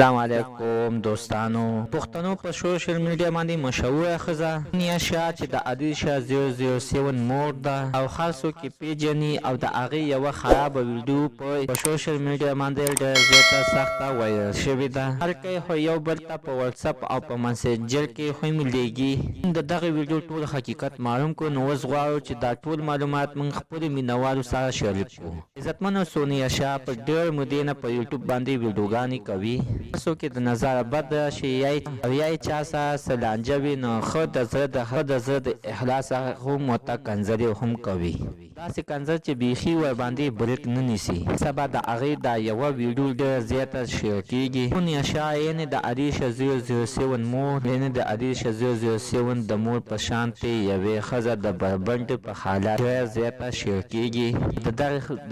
السلام علیکم دوستانو. پښتنو په سوشل میډیا باندې مشهوره ښځه نیاشا چې د عادل شاه 007 مور ده او خاصو کې پیژني او د هغې یوه خرابه ویډیو په سوشل میډیا باندې ډېره زیاته سخته وایرل شوې ده. هر کوی خو یو بل ته په واتساپ او په مسنجر کې خو لیږي. د دغې ویډیو ټول حقیقت معلوم کړو، نو اوس غواړو چې دا ټول معلومات موږ خپلو مینوالو سره شریک کړو. عزتمنو سونیاشا په ډېر مودې نه په یوټیوب باندې ویډیوګانې کوي. تاسو کې د نظر بد شي یا چا سره سلانجه وي، نو خو د زړه د اخلاص هم ورته کنځلې هم کوي. داسې کنځل چې بیخي ورباندې بریک نه نیسي. سبا د هغې دا یوه ویډیو ډېره زیاته شیر کېږي. سونیاشا یعنې د عادل شاه 007 مور، یعنې د عادل شاه 007 د مور په شانتې یوې ښځه د بربنډ په حالت ډېره زیاته شیر کېږي.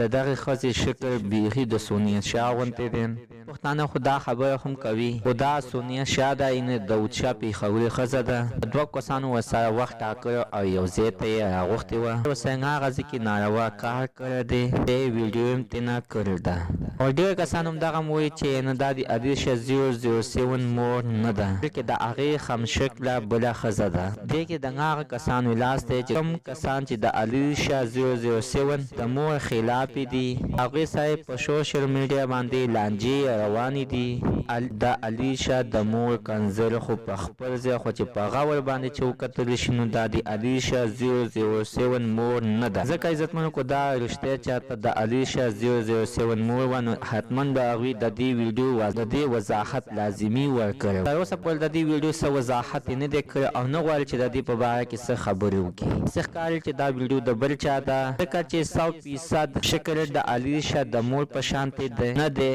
د دغې ښځې شکل بیخي د سونیاشا غوندې دی. پښتانه خو دا خبره هم کوي، خو دا سونیاشا ده، یعنې داود شاه پېښوري ښځه ده. دوه کسانو ورسره وخت ټاکلی او یو ځای ته یې راغوښتې وه. ورسره هغه ځای کې ناروا کار کړی دی، دې ویډیو هم ترېنه کړې ده. او ډېر کسان هم دغه هم وایي چې نه دا د عادل شاه 007 مور نه ده، بلکې د هغې همشکله بله ښځه ده. دې کې د هغه کسانو لاس دی چې کوم کسان چې د عادل شاه 007 د مور خلاف دي، هغوی سره په سوشل میډیا باندې لانجې روانې دي. د عادل شاه د مور کنځل خو په خپل ځای، خو چې په غور باندې چې وکتلی شي نو دا د عادل شاه 007 مور نه ده. ځکه عزتمنو کو دا رښتیا چاته د عادل شاه 007 مور وه، نو حتما د هغوی د دې ویډیو د دې وضاحت لازمي ورکړی. تر اوسه پورې د دې ویډیو څه وضاحت یې نه دی کړی او نه غواړي چې د دې په باره کې څه خبرې وکړي. داسې ښکاري چې دا ویډیو د بل چا ده، ځکه چې 100% شکل د عادل شاه د مور په شانتې نه دی.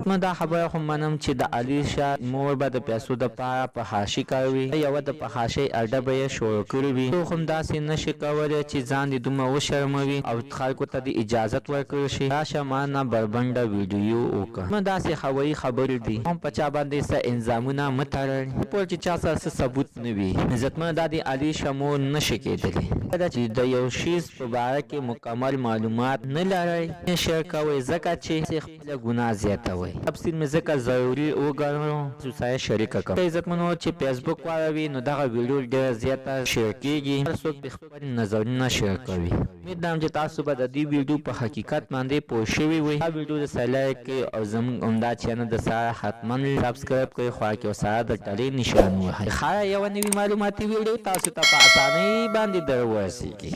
نو دا خبره خو منم چې د عادل شاه مور به د پیسو دپاره فحاشي کوي، یوه د فحاشۍ اډه به یې شروع کړې وي. څوک هم داسې نشي کولی چې ځان دې دومره وشرموي او خلکو ته د اجازت ورکړل شي راشه ما نه بربنډه ویډیو وکړه. نو داسې هوایي خبرې دي، هم په چا باندې څه الزامونه مه تړئ پوه چې چا سره څه ثبوت نه وي. عزتمنه دا د عادل شاه مور نشي کېدلی. دا چې د یو شیز په باره کې مکمل معلومات نه لرئ نه شیر کوئ، ځکه چې خپله ګناه زیاتوئ. تفصیل مې ځکه ضروري وګڼلو چې سره شریکه کړم. عزتمنو چې فیسبوک واړوي نو دغه ویډیو ډېره زیاته شیر کېږي، هر څوک پرې خپل نظرونه شیر کوي. امید لرم چې تاسو به د دې ویډیو په حقیقت باندې پوه شوي وئ. دا ویډیو د سره لایک کړئ او زموږ همدا چینل د سره حتما سبسکرایب کړئ، خوا کې ورسره د ټلې نشان ووهئ. ښه یوه نوي معلوماتي ویډیو تاسو ته په اسانۍ باندې در ورسېږي.